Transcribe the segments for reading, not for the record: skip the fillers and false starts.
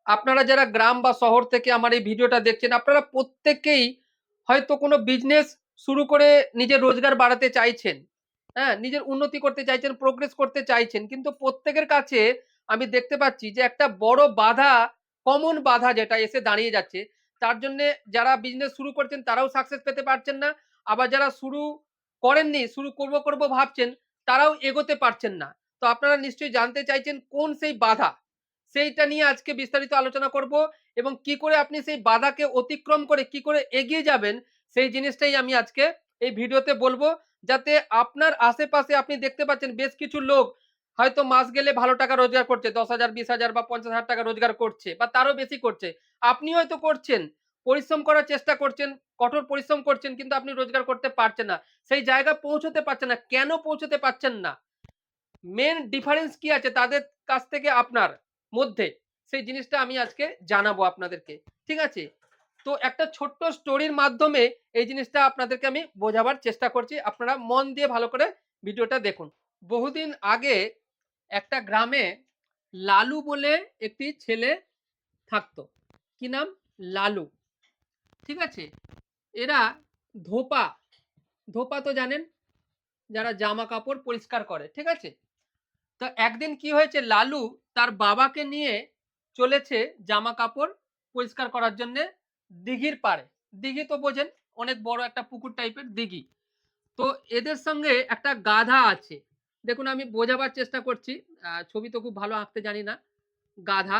আপনারা যারা গ্রাম বা শহর থেকে আমার এই ভিডিওটা দেখছেন, আপনারা প্রত্যেকেই হয়তো কোনো বিজনেস শুরু করে নিজের রোজগার বাড়াতে চাইছেন। হ্যাঁ? নিজের উন্নতি করতে চাইছেন, প্রোগ্রেস করতে চাইছেন। কিন্তু প্রত্যেকের কাছে আমি দেখতে পাচ্ছি যে একটা বড় বাধা, কমন বাধা যেটা এসে দাঁড়িয়ে যাচ্ছে। তার জন্যে যারা বিজনেস শুরু করছেন তারাও সাকসেস পেতে পারছেন না। আবার যারা শুরু করেননি, শুরু করব ভাবছেন, তারাও এগোতে পারছেন না। তো আপনারা নিশ্চয়ই জানতে চাইছেন কোন সেই বাধা? সেইটা নিয়ে আজকে বিস্তারিত আলোচনা করব এবং কি করে আপনি সেই বাধাকে অতিক্রম করে কি করে এগিয়ে যাবেন সেই জিনিসটাই আমি আজকে এই ভিডিওতে বলবো, যাতে আপনার আশেপাশে আপনি দেখতে পাচ্ছেন বেশ কিছু লোক হয়তো মাস গেলে ভালো টাকা রোজগার করছে, 10,000 20,000 বা 50,000 টাকা রোজগার করছে বা তারও বেশি করছে। আপনি হয়তো করছেন, পরিশ্রম করার চেষ্টা করছেন, কঠোর পরিশ্রম করছেন, কিন্তু আপনি রোজগার করতে পারছেন না, সেই জায়গায় পৌঁছতে পারছেন না। কেন পৌঁছতে পারছেন না? মেন ডিফারেন্স কি আছে তাদের কাছ থেকে আপনার মধ্যে, সেই জিনিসটা আমি আজকে জানাবো আপনাদেরকে। ঠিক আছে? তো একটা ছোট্ট স্টোরির মাধ্যমে এই জিনিসটা আপনাদেরকে আমি বোঝাবার চেষ্টা করছি। আপনারা মন দিয়ে ভালো করে ভিডিওটা দেখুন। বহুদিন আগে একটা গ্রামে লালু বলে একটি ছেলে থাকতো। কি নাম? লালু। ঠিক আছে? এরা ধোপা, ধোপা তো জানেন? যারা জামা কাপড় পরিষ্কার করে। ঠিক আছে? তো একদিন কি হয়েছে, লালু তার বাবাকে নিয়ে চলেছে জামা কাপড় পরিষ্কার করার জন্য দিঘির পাড়ে। দিঘি তো বোঝেন, অনেক বড় একটা পুকুর টাইপের দিঘি। তো এদের সঙ্গে একটা গাধা আছে। দেখুন আমি বোঝাবার চেষ্টা করছি, ছবি তো খুব ভালো আঁকতে জানি না। গাধা,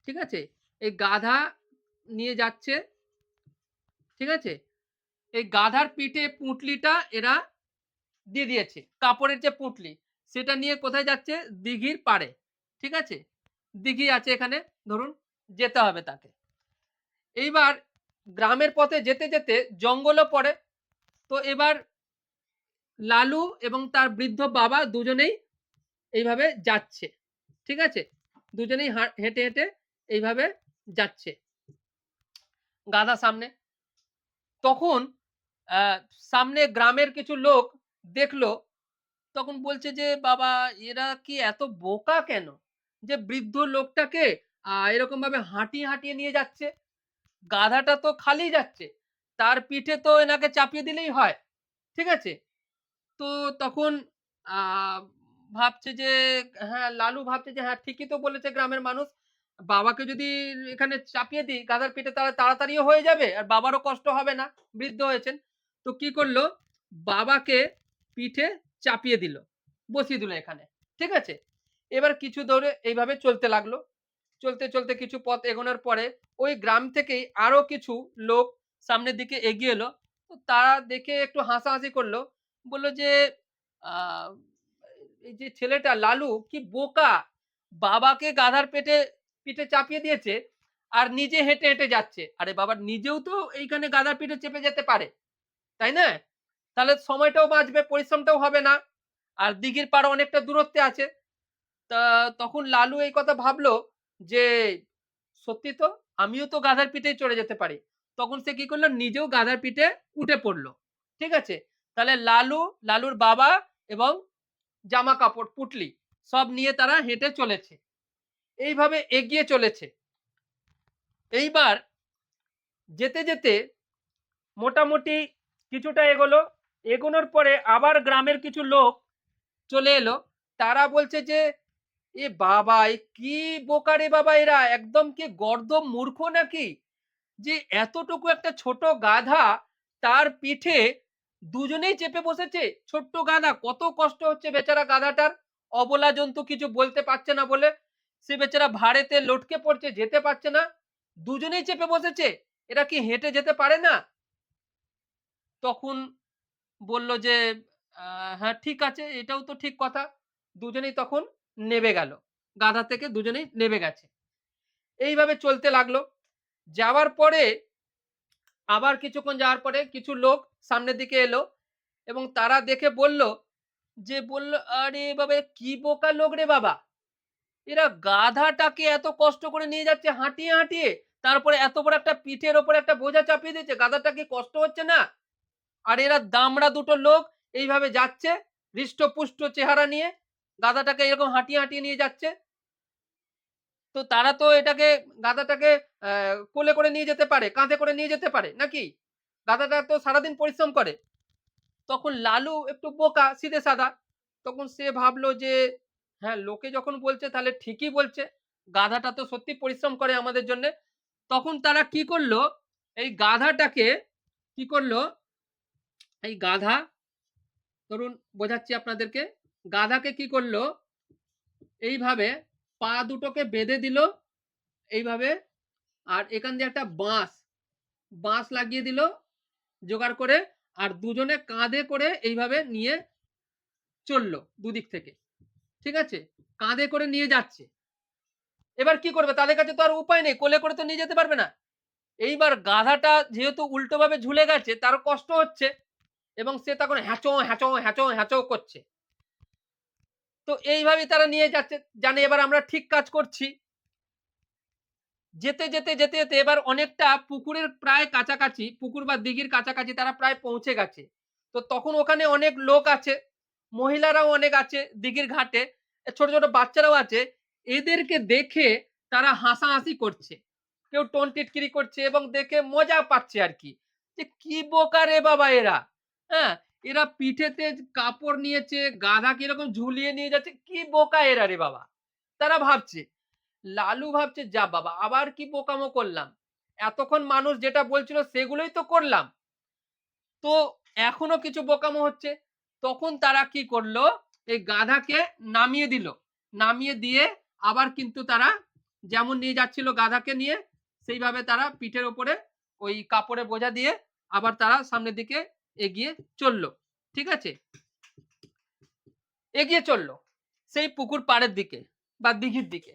ঠিক আছে? এই গাধা নিয়ে যাচ্ছে, ঠিক আছে? এই গাধার পিঠে পুঁটলিটা এরা দিয়ে দিয়েছে, কাপড়ের যে পুঁটলি সেটা নিয়ে কোথায় যাচ্ছে? দিঘির পাড়ে। ঠিক আছে? দিঘি আছে এখানে, ধরুন যেতে হবে তাকে। এইবার গ্রামের পথে যেতে যেতে জঙ্গলও পড়ে। তো এবার লালু এবং তার বৃদ্ধ বাবা দুজনেই এইভাবে যাচ্ছে। ঠিক আছে? দুজনেই হেঁটে হেঁটে এইভাবে যাচ্ছে, গাধা সামনে। তখন সামনে গ্রামের কিছু লোক দেখলো, তখন বলছে যে, "বাবা, এরা কি এত বোকা কেন? যে বৃদ্ধ লোকটাকে এরকম ভাবে হাঁটিয়ে, হাঁটিয়ে নিয়ে যাচ্ছে। গাধাটা তো খালি যাচ্ছে। তার পিঠে তো এনাকে চাপিয়ে দিলেই হয়।" ঠিক আছে? তো তখন আ ভাবছে যে, হ্যাঁ, লালু ভাবছে যে, হ্যাঁ, ঠিকই তো বলেছে গ্রামের মানুষ। বাবাকে যদি এখানে চাপিয়ে দিই গাধার পিঠে, তাহলে তাড়াতাড়িও হয়ে যাবে আর বাবারও কষ্ট হবে না। বৃদ্ধ হয়েছেন। তো কি করলো? বাবাকে পিঠে চাপিয়ে দিল। বসিয়ে দিল এখানে। ঠিক আছে? এবার কিছু দূরে এইভাবে চলতে লাগলো। চলতে, চলতে কিছু পথ এগোনোর পরে ওই গ্রাম থেকেই আরো কিছু লোক সামনের দিকে এগিয়ে এলো। তো তারা দেখে একটু হাসাহাসি করলো। বলল যে, আ এই যে ছেলেটা লালু কি বোকা! বাবাকে গাধার পিঠে চাপিয়ে দিয়েছে আর নিজে হেঁটে, হেঁটে যাচ্ছে। আরে বাবা, নিজেও তো এইখানে গাধার পিঠে চেপে যেতে পারে। তাই না? তাহলে সময়টাও বাঁচবে, পরিশ্রমটাও হবে না। আর দিঘির পাড় অনেকটা দূরত্বে আছে। তা তখন লালু এই কথা ভাবলো যে, সত্যি তো, আমিও তো গাধার পিঠেই চড়ে যেতে পারি। তখন সে কি করলো? নিজেও গাধার পিঠে উঠে পড়লো। ঠিক আছে? তাহলে লালু, লালুর বাবা এবং জামা কাপড়, পুঁটলি সব নিয়ে তারা হেঁটে চলেছে। এইভাবে এগিয়ে চলেছে। এইবার যেতে, যেতে মোটামুটি কিছুটা এগোলো। এগোনোর পরে আবার গ্রামের কিছু লোক চলে এলো। তারা বলছে যে, এ বাবা! এ কি বোকা রে বাবা এরা! একদম কি গর্দভ মূর্খ নাকি? যে এতটুকু একটা ছোট গাধা, তার পিঠে দুজনেই চেপে বসেছে। ছোট্ট গাধা, কত কষ্ট হচ্ছে বেচারা গাধাটার। অবলা জন্তু, কিছু বলতে পারছে না বলে সে বেচারা ভারেতে লটকে পড়ছে, যেতে পারছে না। দুজনেই চেপে বসেছে। এরা কি হেঁটে যেতে পারে না? তখন বলল যে, হ্যাঁ, ঠিক আছে, এটাও তো ঠিক কথা। দুজনেই তখন নেমে গেল। গাধা থেকে দুজনেই নেমে গেছে। এইভাবে চলতে লাগলো। যাওয়ার পরে আবার কিছুক্ষণ যাওয়ার পরে কিছু লোক সামনের দিকে এলো এবং তারা দেখে বলল যে, "আরে বাবা, এ কি বোকা লোক রে বাবা! এরা গাধাটাকে এত কষ্ট করে নিয়ে যাচ্ছে হাঁটিয়ে, হাঁটিয়ে। তারপরে এত বড় একটা পিঠের ওপরে একটা বোঝা চাপিয়ে দিয়েছে। গাধাটার কি কষ্ট হচ্ছে না? আর এরা দামড়া দুটো লোক এইভাবে যাচ্ছে হৃষ্টপুষ্ট চেহারা নিয়ে, গাধাটাকে এরকম হাঁটিয়ে, হাঁটিয়ে নিয়ে যাচ্ছে।" তো তারা তো এটাকে গাধাটাকে কোলে করে নিয়ে যেতে পারে, কাঁধে করে নিয়ে যেতে পারে নাকি? গাধাটা তো সারাদিন পরিশ্রম করে। তখন লালু একটু বোকা, সিধে-সাদা। তখন সে ভাবলো যে, হ্যাঁ, লোকে যখন বলছে তাহলে ঠিকই বলছে। গাধাটা তো সত্যি পরিশ্রম করে আমাদের জন্যে। তখন তারা কি করলো, এই গাধাটাকে কি করলো, এই গাধা ধরুন বোঝাচ্ছি আপনাদেরকে। গাধাকে কি করলো, এইভাবে পা দুটোকে বেঁধে দিল এইভাবে। আর এখান দিয়ে একটা বাঁশ লাগিয়ে দিল জোগাড় করে। আর দুজনে কাঁধে করে এইভাবে নিয়ে চললো দুদিক থেকে। ঠিক আছে? কাঁধে করে নিয়ে যাচ্ছে। এবার কি করবে? তাদের কাছে তো আর উপায় নেই। কোলে করে তো নিয়ে যেতে পারবে না। এইবার গাধাটা যেহেতু উল্টোভাবে ঝুলে গেছে, তার কষ্ট হচ্ছে এবং সে তখন হ্যাঁচো, হ্যাঁচো, হ্যাঁচো, হ্যাঁচো করছে। তো এইভাবেই তারা নিয়ে যাচ্ছে। জানে এবার আমরা ঠিক কাজ করছি। যেতে এবার অনেকটা পুকুরের প্রায় কাছাকাছি, পুকুর বা দিঘির কাছাকাছি তারা প্রায় পৌঁছে গেছে। তো তখন ওখানে অনেক লোক আছে, মহিলারাও অনেক আছে দিঘির ঘাটে, ছোট, ছোট বাচ্চারাও আছে। এদেরকে দেখে তারা হাসাহাসি করছে। কেউ টোন টিটকিরি করছে এবং দেখে মজা পাচ্ছে আরকি। যে কি বোকা রে বাবা এরা! হ্যাঁ? এরা পিঠেতে কাপড় নিয়েছে, গাধা কিরকম ঝুলিয়ে নিয়ে যাচ্ছে। কি বোকা এরা রে বাবা! তারা ভাবছে। লালু ভাবছে যা বাবা আবার কি বোকামো করলাম। এতক্ষণ মানুষ যেটা বলছিল সেগুলোই তো করলাম। তো এখনো কিছু বোকামো হচ্ছে। তখন তারা কি করলো, এই গাধাকে নামিয়ে দিল। নামিয়ে দিয়ে আবার কিন্তু তারা যেমন নিয়ে যাচ্ছিল গাধাকে নিয়ে সেইভাবে তারা পিঠের উপরে ওই কাপড়ে বোঝা দিয়ে আবার তারা সামনের দিকে এগিয়ে চলল। ঠিক আছে? এগিয়ে চলল সেই পুকুর পাড়ের দিকে বা দিঘির দিকে।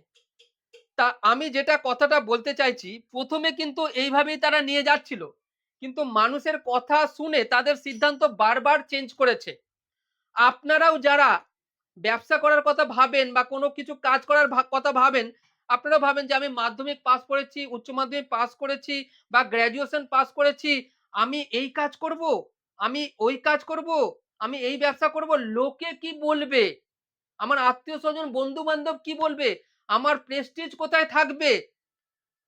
তা আমি যেটা কথাটা বলতে চাইছি, ১ম এ কিন্তু এইভাবেই তারা নিয়ে যাচ্ছিল। কিন্তু মানুষের কথা শুনে তাদের সিদ্ধান্ত বারবার চেঞ্জ করেছে। আপনারাও যারা ব্যবসা করার কথা ভাবেন বা কোনো কিছু কাজ করার কথা ভাবেন, আপনারাও ভাবেন যে আমি মাধ্যমিক পাস করেছি, উচ্চ মাধ্যমিক পাস করেছি বা গ্র্যাজুয়েশন পাস করেছি। আমি এই কাজ করব, আমি ওই কাজ করব, আমি এই ব্যবসা করব। লোকে কি বলবে? আমার আত্মীয়স্বজন, বন্ধু-বান্ধব কি বলবে? আমার প্রেস্টিজ কোথায় থাকবে?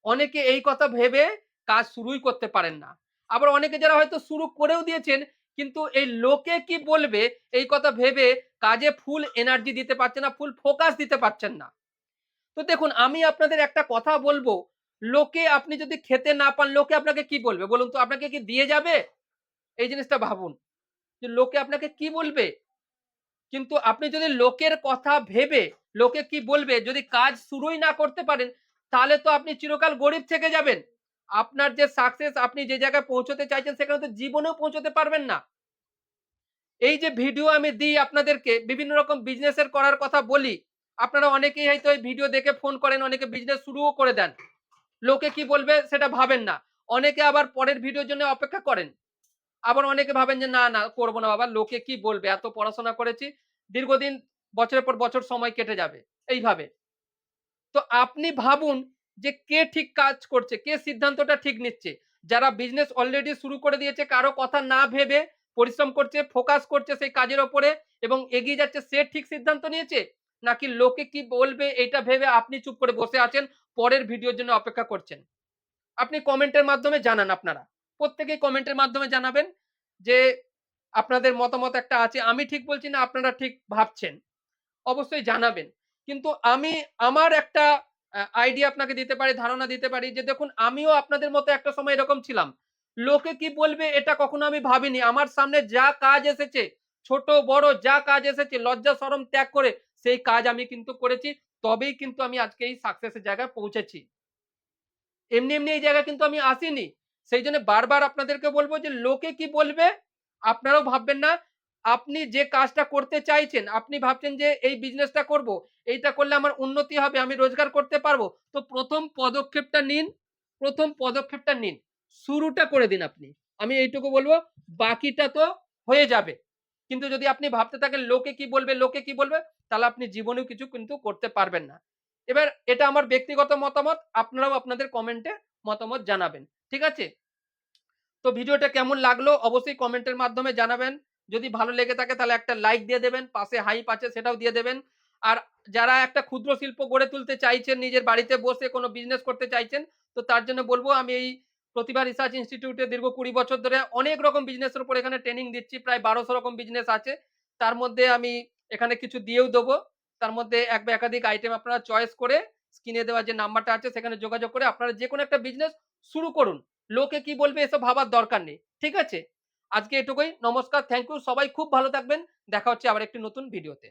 অনেকে এই কথা ভেবে কাজ শুরুই করতে পারেন না। আবার অনেকে যারা হয়তো শুরু করেও দিয়েছেন, কিন্তু এই লোকে কি বলবে এই কথা ভেবে কাজে ফুল এনার্জি দিতে পারছেন না, ফুল ফোকাস দিতে পারছেন না। তো দেখুন আমি আপনাদের একটা কথা বলবো, লোকে আপনি যদি খেতে না পান, লোকে আপনাকে কি বলবে? বলুন তো আপনাকে কি দিয়ে যাবে? এই জিনিসটা ভাবুন। যে লোকে আপনাকে কি বলবে? কিন্তু আপনি যদি লোকের কথা ভেবে লোকে কি বলবে যদি কাজ শুরুই না করতে পারেন, তাহলে তো আপনি চিরকাল গরিব থেকে যাবেন। আপনার যে সাকসেস আপনি যে জায়গায় পৌঁছতে চাইছেন সেখানে তো জীবনেও পৌঁছতে পারবেন না। এই যে ভিডিও আমি দিই আপনাদেরকে বিভিন্ন রকম বিজনেসের করার কথা বলি, আপনারা অনেকেই হয়তো এই ভিডিও দেখে ফোন করেন, অনেকে বিজনেস শুরুও করে দেন। লোকে কি বলবে সেটা ভাবেন না। অনেকে আবার পরের ভিডিওর জন্য অপেক্ষা করেন। আবার অনেকে ভাবেন যে না করব না বাবা। লোকে কি বলবে? এত পড়াশোনা করেছি। দীর্ঘদিন বছরের পর বছর সময় কেটে যাবে। এইভাবে। তো আপনি ভাবুন যে কে ঠিক কাজ করছে? কে সিদ্ধান্তটা ঠিক নিচ্ছে? যারা বিজনেস অলরেডি শুরু করে দিয়েছে কারো কথা না ভেবে পরিশ্রম করছে, ফোকাস করছে সেই কাজের উপরে এবং এগিয়ে যাচ্ছে সে ঠিক সিদ্ধান্ত নিয়েছে? নাকি লোকে কি বলবে এইটা ভেবে আপনি চুপ করে বসে আছেন, পরের ভিডিওর জন্য অপেক্ষা করছেন? আপনি কমেন্টের মাধ্যমে জানান আপনারা। প্রত্যেকেই কমেন্টের মাধ্যমে জানাবেন যে আপনাদের মতামত একটা আছে। আমি ঠিক বলছি না আপনারা ঠিক ভাবছেন। অবশ্যই জানাবেন। কিন্তু আমি আমার একটা আইডিয়া আপনাকে দিতে পারি, ধারণা দিতে পারি যে দেখুন আমিও আপনাদের মতো একটা সময় এরকম ছিলাম। লোকে কি বলবে এটা কখনো আমি ভাবিনি। আমার সামনে যা কাজ এসেছে, ছোট বড় যা কাজ এসেছে লজ্জা শরম ত্যাগ করে সেই কাজ আমি কিন্তু করেছি। তবেই কিন্তু আমি আজকে এই সাকসেস এর জায়গায় পৌঁছেছি। এমনি এই জায়গায় কিন্তু আমি আসিনি। সেইজন্য বারবার আপনাদেরকে বলব যে লোকে কি বলবে আপনারাও ভাববেন না। আপনি যে কাজটা করতে চাইছেন, আপনি ভাবছেন যে এই বিজনেসটা করব। এইটা করলে আমার উন্নতি হবে, আমি রোজগার করতে পারবো। তো ১ম পদক্ষেপটা নিন, ১ম পদক্ষেপটা নিন। শুরুটা করে দিন আপনি। আমি এইটুকু বলব, বাকিটা তো হয়ে যাবে। কিন্তু যদি আপনি ভাবতে থাকেন লোকে কি বলবে, লোকে কি বলবে? তাহলে আপনি জীবনেও কিছু কিন্তু করতে পারবেন না। এবার এটা আমার ব্যক্তিগত মতামত। আপনারাও আপনাদের কমেন্টে মতামত জানাবেন। ঠিক আছে? তো ভিডিওটা কেমন লাগলো অবশ্যই কমেন্টের মাধ্যমে জানাবেন। যদি ভালো লেগে থাকে তাহলে একটা লাইক দিয়ে দেবেন। পাশে হাইপ আছে সেটাও দিয়ে দেবেন। আর যারা একটা ক্ষুদ্র শিল্প গড়ে তুলতে চাইছেন, নিজের বাড়িতে বসে কোনো বিজনেস করতে চাইছেন, তো তার জন্য বলব আমি এই প্রতিভা রিসার্চ ইনস্টিটিউটে দীর্ঘ ২০ বছর ধরে অনেক রকম বিজনেসের উপর এখানে ট্রেনিং দিচ্ছি। প্রায় ১২০০ রকম বিজনেস আছে। তার মধ্যে আমি এখানে কিছু দিয়েও দেবো। তার মধ্যে এক বা একাধিক আইটেম আপনারা চয়েস করে স্ক্রিনে দেওয়া যে নাম্বারটা আছে সেখানে যোগাযোগ করে আপনারা যেকোনো একটা বিজনেস শুরু করুন। লোকে কি বলবে এসব ভাবার দরকার নেই। ঠিক আছে? আজকে এটুকুই। নমস্কার, থ্যাংক ইউ। সবাই খুব ভালো থাকবেন। দেখা হচ্ছে আবার একটি নতুন ভিডিওতে।